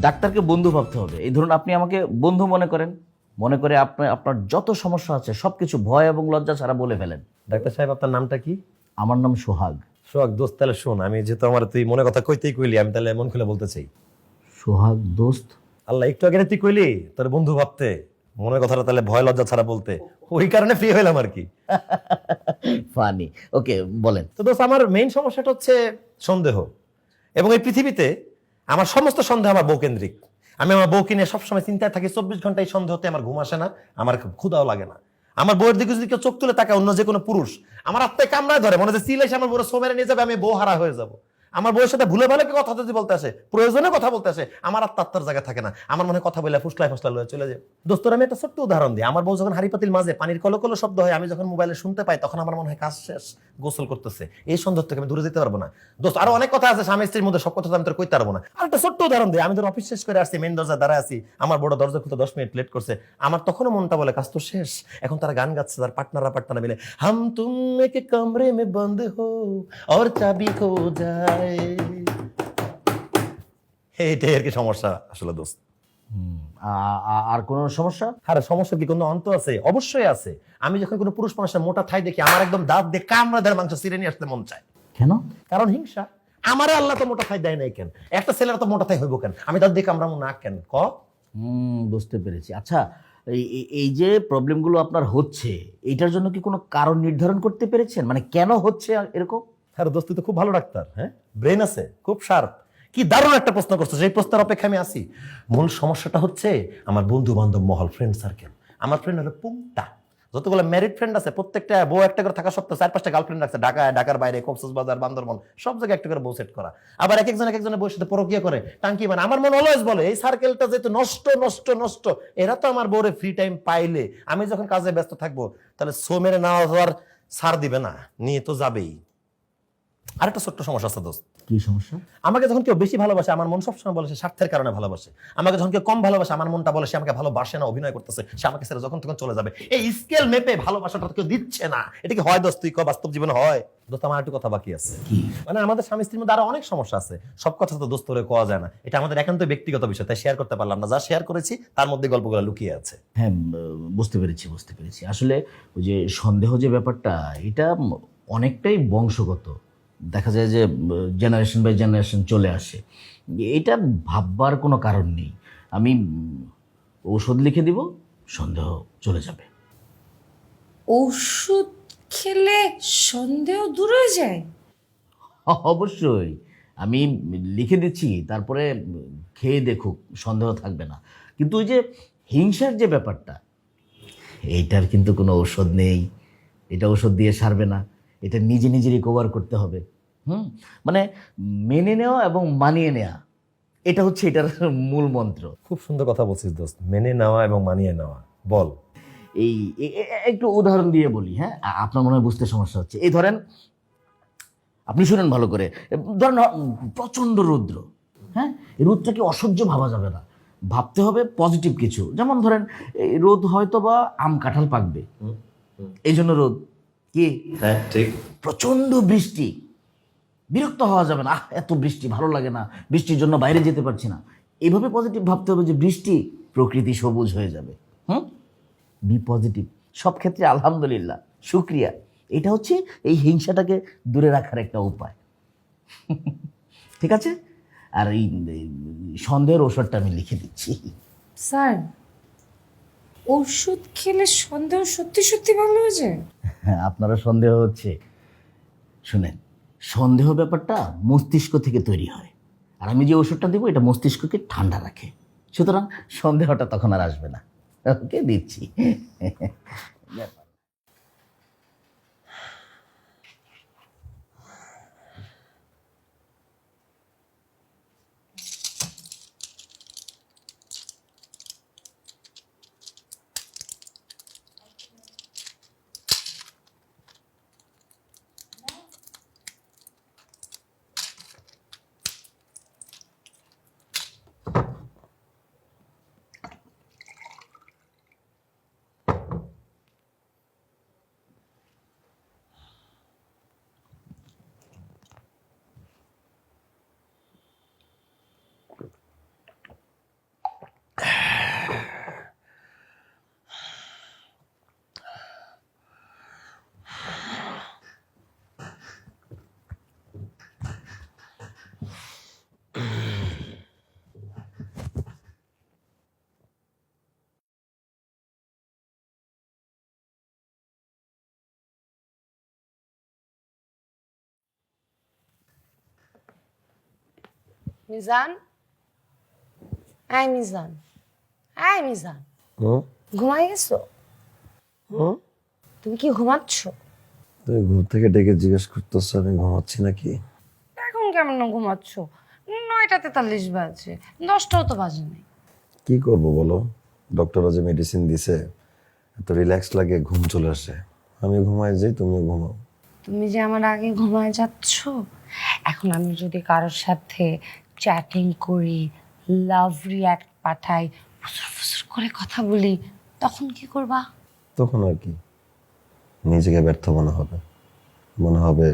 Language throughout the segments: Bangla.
ডাক্তারকে বন্ধু ভাবতে হবে। এই ধরুন আপনি আমাকে বন্ধু মনে করেন, মনে করে আপনার যত সমস্যা আছে সবকিছু ভয় এবং লজ্জা ছাড়া বলে ফেলেন। ডাক্তার সাহেব আপনার নামটা কি? আমার নাম সোহাগ। সোহাগ দোস্ত, তাহলে শোন, আমি যেহেতু আমার তুই মনে কথা কইতেই কইলি, আমি তাহলে মন খুলে বলতে চাই। সোহাগ দোস্ত? আল্লাহ, একটু আগে না তুই কইলি তোর বন্ধু ভাবতে, মনের কথাটা তাহলে ভয় লজ্জা ছাড়া বলতে, ওই কারণে ফ্রি হইলাম আর কি। ফানি। ওকে, বলেন। তো দোস্ত, আমার মেইন সমস্যাটা হচ্ছে সন্দেহ। এবং এই পৃথিবীতে আমার সমস্ত সন্দেহ আমার বউ কেন্দ্রিক। আমি আমার বউকে নিয়ে সবসময় চিন্তায় থাকি, 24 ঘন্টা এই সন্দেহতে আমার ঘুম আসে না, আমার ক্ষুধাও লাগে না। আমার বউয়ের দিকে যদি কেউ চোখ তুলে তাকায়, অন্য যে কোনো পুরুষ, আমার আত্মায় কামড়ায় ধরে, মনে হচ্ছে সিল এসে আমার বউর সোমেরে নিয়ে যাবে, আমি বউ হারা হয়ে যাবো। আমার বউয়ের সাথে ভুলে ভালে কথা যদি বলতে আসে, প্রয়োজনে কথা বলতে আসে, আমার আত্মার জায়গা থাকে না, আমার মনে কথা বলে ফুসলাই ফুসলা লয়ে চলে যায়। দোস্তর, আমি একটা ছোট্ট উদাহরণ দিই। আমার বউ যখন হাড়ি পাতিল মাঝে পানির কলকলো শব্দ হয়, আমি যখন মোবাইলে শুনতে পাই, তখন আমার মনে হয় কাজ শেষ, গোসল করতেছে। এই সন্দেহ থেকে আমি দূরে যেতে পারবো না। দোস্ত, আরো অনেক কথা আছে স্বামী স্ত্রীর মধ্যে, সব কথা তো আমি তোর কইতে পারবো না। আর একটা ছোট্ট উদাহরণ দিই। আমি ধর অফিস শেষ করে আসছি, মেন দরজা দাঁড়ায় আছি, আমার বড় দরজা খুলতে 10 মিনিট লেট করছে। আমার তখনও মনটা বলে কাজ তো শেষ। এখন তারা গান গাচ্ছে, তার পার্টনার মিলে, হাম তুম এক কমরে মে বন্ধ হো और চাবি খো যায়। এইটাই আর কি সমস্যা আসলে দোস্ত। আর কোনো সমস্যা? আরে সমস্যা কি কোনো অন্ত আছে? অবশ্যই আছে। আমি যখন কোনো পুরুষ মানুষের মোটা থাই দেখি, আমার একদম দাঁত দিয়ে কামড়া দেড় মাংস ছিঁড়ে নিয়ে আসতে মন চায়। কেন? কারণ হিংসা। আমারে আল্লাহ তো মোটা থাই দেয় নাই কেন? একটা ছেলের তো মোটা থাই হইব কেন? আমি দাঁত দিয়ে কামড়াবো না কেন? বুঝতে পেরেছি। আচ্ছা, এই যে প্রবলেমগুলো আপনার হচ্ছে, এটার জন্য কি কোনো কারণ নির্ধারণ করতে পেরেছেন? মানে কেন হচ্ছে এরকম? হ্যাঁ দোস্ত, তুই তো খুব ভালো ডাক্তার, হ্যাঁ, ব্রেন আছে, খুব শার্প। কি দারুণ একটা প্রশ্ন করছো, সেই প্রশ্নের অপেক্ষা আমি আছি। মূল সমস্যাটা হচ্ছে আমার বন্ধু বান্ধব মহল, ফ্রেন্ড সার্কেল। আমার ফ্রেন্ড হলো পুংটা। যতগুলো ম্যারিড ফ্রেন্ড আছে, প্রত্যেকটা বউ একটা করে থাকা সত্ত্বেও 4-5টা গার্লফ্রেন্ড রাখছে, ঢাকায়, ঢাকার বাইরে, কক্সবাজার, বান্দরবান, সব জায়গায় একটা করে বউ সেট করা। আবার এক একজনের বউর সাথে পরকিয়া করে, টাঙ্কি মানে। আমার মন অলওয়েজ বলে এই সার্কেলটা যেহেতু নষ্ট নষ্ট নষ্ট, এরা তো আমার বউরে ফ্রি টাইম পাইলে, আমি যখন কাজে ব্যস্ত থাকবো, তাহলে সোমেরে না হওয়ার ছাড় দিবে না, নিয়ে তো যাবেই। আরেকটা ছোট্ট সমস্যা আছে দোস্ত। কি সমস্যা? আমাকে যখন কেউ বেশি ভালোবাসে, আমার মন সবসময় বলে সে স্বার্থের কারণে ভালোবাসে। আমাকে যখন কেউ কম ভালোবাসে, আমার মনটা বলে সে আমাকে ভালোবাসে না, অভিনয় করতেছে, সে আমাকে ছেড়ে যখন তখন চলে যাবে। এই স্কেল মেপে ভালোবাসাটা কেউ দিচ্ছে না। এটা কি হয় দোস্ত? তুই কো বাস্তব জীবনে হয়? দোস্ত, আমার একটু কথা বাকি আছে। কি? মানে আমাদের স্বামী স্ত্রীর মধ্যে আরো অনেক সমস্যা আছে, সব কথা তো দোস্ত করে কোয়া যায় না। এটা আমাদের একান্ত ব্যক্তিগত বিষয়, তাই শেয়ার করতে পারলাম না। যা শেয়ার করেছি তার মধ্যে গল্পগুলো লুকিয়ে আছে। হ্যাঁ, বুঝতে পেরেছি। আসলে ওই যে সন্দেহ যে ব্যাপারটা, এটা অনেকটাই বংশগত। দেখা যায় যে জেনারেশন বাই জেনারেশন চলে আসে। এটা ভাববার কোনো কারণ নেই। আমি ঔষধ লিখে দিব, সন্দেহ চলে যাবে। ওষুধ খেলে সন্দেহ দূর হয়ে যায়? অবশ্যই। আমি লিখে দিচ্ছি, তারপরে খেয়ে দেখুক, সন্দেহ থাকবে না। কিন্তু ওই যে হিংসার যে ব্যাপারটা, এইটার কিন্তু কোনো ঔষধ নেই। এটা ওষুধ দিয়ে সারবে না। এটা নিজে নিজে রিকভার করতে হবে। মানে মেনে নেওয়া এবং মানিয়ে নেওয়া, এটা হচ্ছে এটার মূল মন্ত্র। খুব সুন্দর কথা বলছিস দোস্ত, মেনে নেওয়া এবং মানিয়ে নেওয়া। বল। এই একটু উদাহরণ দিয়ে বলি। হ্যাঁ, আপনার মনে হয় বুঝতে সমস্যা হচ্ছে। এই ধরেন, আপনি শুনেন ভালো করে। ধরেন প্রচণ্ড রৌদ্র। হ্যাঁ, এই রোদটাকে অসহ্য ভাবা যাবে না, ভাবতে হবে পজিটিভ কিছু। যেমন ধরেন, এই রোদ হয়তো বা আম কাঁঠাল পাকবে, এই জন্য রোদ। কি? হ্যাঁ, ঠিক। প্রচণ্ড বৃষ্টি, বিরক্ত হওয়া যাবে না, এত বৃষ্টি ভালো লাগে না, বৃষ্টির জন্য বাইরে যেতে পারছি না। এইভাবে পজিটিভ ভাবতে হবে যে বৃষ্টি, প্রকৃতি সবুজ হয়ে যাবে। বি পজিটিভ সব ক্ষেত্রে। আলহামদুলিল্লাহ, শুক্রিয়া। এটা হচ্ছে এই হিংসাটাকে দূরে রাখার একটা উপায়। ঠিক আছে? আর এই সন্দেহের ওষুধটা আমি লিখে দিচ্ছি। স্যার, ওষুধ খেলে সন্দেহ সত্যি সত্যি ভালো হয়ে যায়? হ্যাঁ, আপনারও সন্দেহ হচ্ছে। শুনেন, সন্দেহ ব্যাপারটা মস্তিষ্ক থেকে তৈরি হয়, আর আমি যে ওষুধটা দিব এটা মস্তিষ্ককে ঠান্ডা রাখে। সুতরাং সন্দেহটা তখন আর আসবে না। ওকে, দিচ্ছি। মিজান, আয় মিজান, আয় মিজান, হুম ঘুমাই গেছো? হুম তুমি কি ঘুমাচ্ছ? তুমি ঘুম থেকে ডেকে জিজ্ঞেস করতেছ আমি ঘুমাচ্ছি নাকি? এখন কেমন ঘুমাচ্ছ? 9:43 বাজে, 10টাও তো বাজে নাই। কি করব বলো, ডক্টররা যে মেডিসিন দিছে এত রিল্যাক্স লাগে, ঘুম চলে আসে। আমি ঘুমাই যাই, তুমিও ঘুমাও। তুমি যে আমার আগে ঘুমায় যাচ্ছ, এখন আমি যদি কারোর সাথে চ্যাটিং করি, লাভ রিয়াক্ট পাঠাই, ফুসুর ফুসুর করে কথা বলি, তখন কি করবা? তখন আর কি, নিজেকে ব্যর্থ মনে হবে, মনে হবে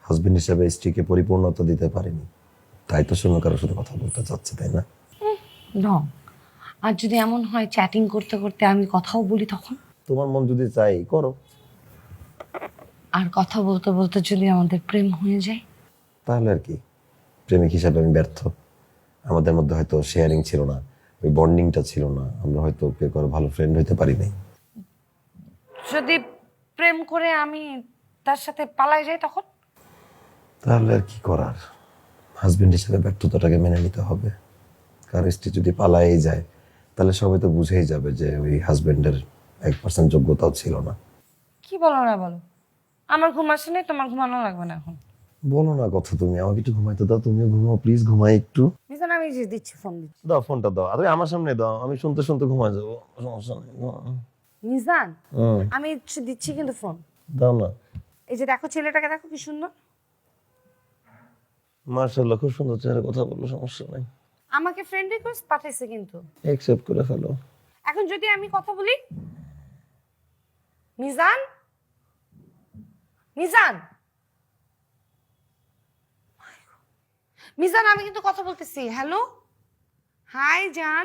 হাজবেন্ড হিসেবে স্ত্রীকে পরিপূর্ণতা দিতে পারিনি, তাই তো শূন্য কারোর সাথে কথা বলতে চাচ্ছে, তাই না? রং। আর যদি এমন হয় চ্যাটিং করতে করতে আমি কথাও বলি, তখন? তোমার মন যদি চাই করো। আর কথা বলতে বলতে যদি আমাদের প্রেম হয়ে যায়? তাহলে আর কি, প্রেমিক হিসাবে আমি ব্যর্থ। আমাদের মধ্যে হয়তো শেয়ারিং ছিল না, ওই বন্ডিংটা ছিল না, আমরা হয়তো কেউ কারো ভালো ফ্রেন্ড হইতে পারি নাই। যদি প্রেম করে আমি তার সাথে পালাই যাই, তখন? তাহলে আর কি করার, হাজবেন্ড হিসেবে ব্যর্থতাটাকে মেনে নিতে হবে। কার স্ত্রী যদি পালাই যায় তাহলে সবাই তো বুঝেই যাবে যে ওই হাজবেন্ডের 1% যোগ্যতাও ছিল না। কি বলো না বলো, আমার ঘুম আসে নাই, তোমার ঘুমানো লাগবে না এখন। বলো না কথা, তুমি আমাকে একটু ঘুমাইতে দাও, তুমিও ঘুমাও প্লিজ, ঘুমাই একটু। মিজান, আমি যে দিচ্ছি, ফোন দিচ্ছি। দাও ফোনটা দাও, আরে আমার সামনে দাও, আমি শুনতে শুনতে ঘুমাই যাবো, সমস্যা নেই। মিজান, হুম, আমি দিচ্ছি কিন্তু ফোন। দাও না। এই যে দেখো, ছেলেটাকে দেখো কি সুন্দর। মার্শাল্লাহ, খুব সুন্দর চেহারা, কথা বললো, সমস্যা নাই। আমাকে ফ্রেন্ড রিকোয়েস্ট পাঠাইছে কিন্তু। অ্যাকসেপ্ট করে ফেলো। এখন যদি আমি কথা বলি, মিজান, মিজান, মিজান, আমি কিন্তু কথা বলতেছি। হ্যালো, হাই জান।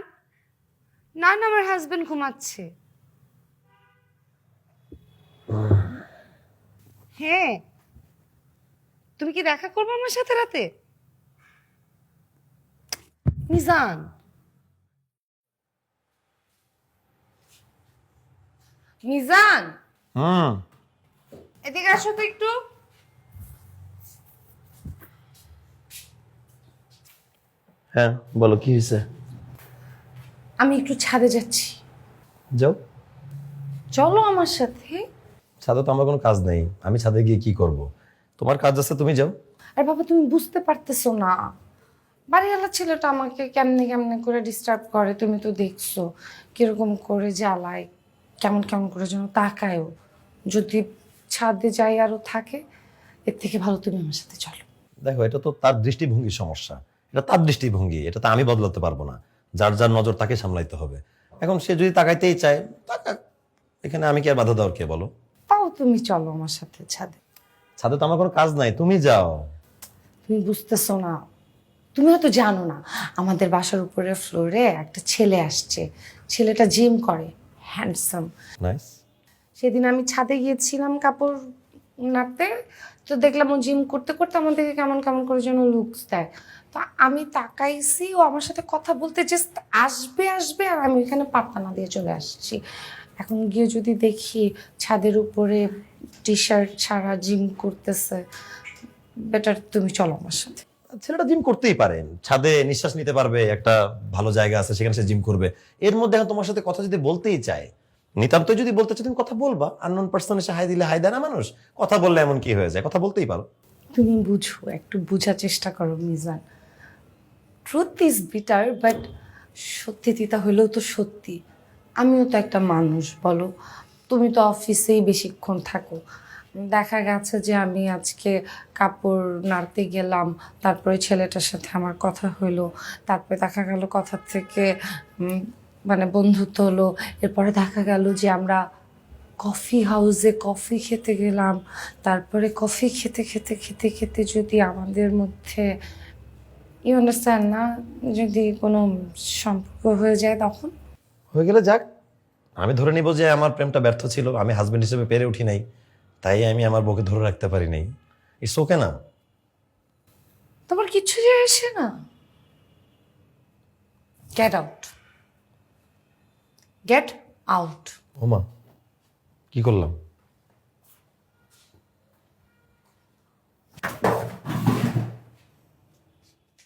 না না, আমার হাজবেন্ড ঘুমাচ্ছে। হ্যাঁ, তুমি কি দেখা করবে আমার সাথে রাতে? মিজান, মিজান, হুম, এদিকে আসো তো একটু। হ্যাঁ বলো, কি হয়েছে? আমি একটু ছাদে যাচ্ছি, যাও। চলো আমার সাথে। ছাদে তো আমার কোনো কাজ নেই, আমি ছাদে গিয়ে কি করব? তোমার কাজ আছে, তুমি যাও। আর বাবা, তুমি বুঝতে পারতেছো না, বাড়িওয়ালা ছেলেটা আমাকে কেমনে কেমনে করে ডিস্টার্ব করে, তুমি তো দেখছো কিরকম করে জ্বালায়, কেমন কেমন করে যেন তাকায়ও। যদি ছাদে যাই আরো থাকে, এর থেকে ভালো তুমি আমার সাথে চলো। দেখো, এটা তো তার দৃষ্টিভঙ্গির সমস্যা, এটা তার দৃষ্টিভঙ্গি, এটা তো আমি বদলাতে পারবো না। যার যার নজর তাকে সামলাইতে হবে। এখন সে যদি তাকাইতেই চায় তাকাক, এখানে আমি কি আর বাধা দেওয়ার কে, বলো? তাও তুমি চলো আমার সাথে ছাদে। ছাদে তো আমার কোনো কাজ নাই, তুমি যাও। তুমি বুঝতেছো না, তুমি হয়তো জানো না, আমাদের বাসার উপরে ফ্লোরে একটা ছেলে আসছে। ছেলেটা জিম করে, হ্যান্ডসাম। নাইস। সেদিন আমি ছাদে গিয়েছিলাম কাপড় নাড়তে, তো দেখলাম ও জিম করতে করতে আমাদেরকে কেমন কেমন করে যেন লুকস দেয়। তো আমি তাকাইছি, ও আমার সাথে কথা বলতে জাস্ট আসবে আসবে, আর আমি ওইখানে পাত্তা না দিয়ে চলে আসছি। এখন গিয়ে যদি দেখি ছাদের উপরে টি শার্ট ছাড়া জিম করতেছে, বেটার তুমি চলো আমার সাথে। ছেলেটা জিম করতেই পারে, ছাদে নিঃশ্বাস নিতে পারবে, একটা ভালো জায়গা আছে সেখানে সে জিম করবে। এর মধ্যে এখন তোমার সাথে কথা যদি বলতেই চায়, নিতান্ত যদি বলতে চায়, তুমি কথা বলবা। আননোন পার্সন এসে হাই দিলে হাই দেয় না মানুষ? কথা বললে এমন কি হয়ে যায়, কথা বলতেই পারো। তুমি বুঝো, একটু বোঝার চেষ্টা করো Mizan. Truth is bitter, but সত্যি তিতা হইলেও তো সত্যি। আমিও তো একটা মানুষ, বলো। তুমি তো অফিসেই বেশিক্ষণ থাকো, দেখা গেছে যে আমি আজকে কাপড় নাড়তে গেলাম, তারপরে ছেলেটার সাথে আমার কথা হইলো, তারপরে দেখা গেল কথা থেকে মানে বন্ধুত্ব হলো, এরপরে দেখা গেল যে আমরা কফি হাউসে কফি খেতে গেলাম, তারপরে কফি খেতে খেতে খেতে খেতে যদি আমাদের মধ্যে, ইউ আন্ডারস্ট্যান্ড না, যদি কোনো সম্পর্ক হয়ে যায়, তখন? হয়ে গেলে যাক, আমি ধরে নিব যে আমার প্রেমটা ব্যর্থ ছিল, আমি হাজবেন্ড হিসেবে পেরে উঠি নাই, তাই আমি আমার বউকে ধরে রাখতে পারি নাই। ইটস ওকে না? তোমার কিচ্ছু যায় আসে না। Get out, get out. ওমা, কি করলাম?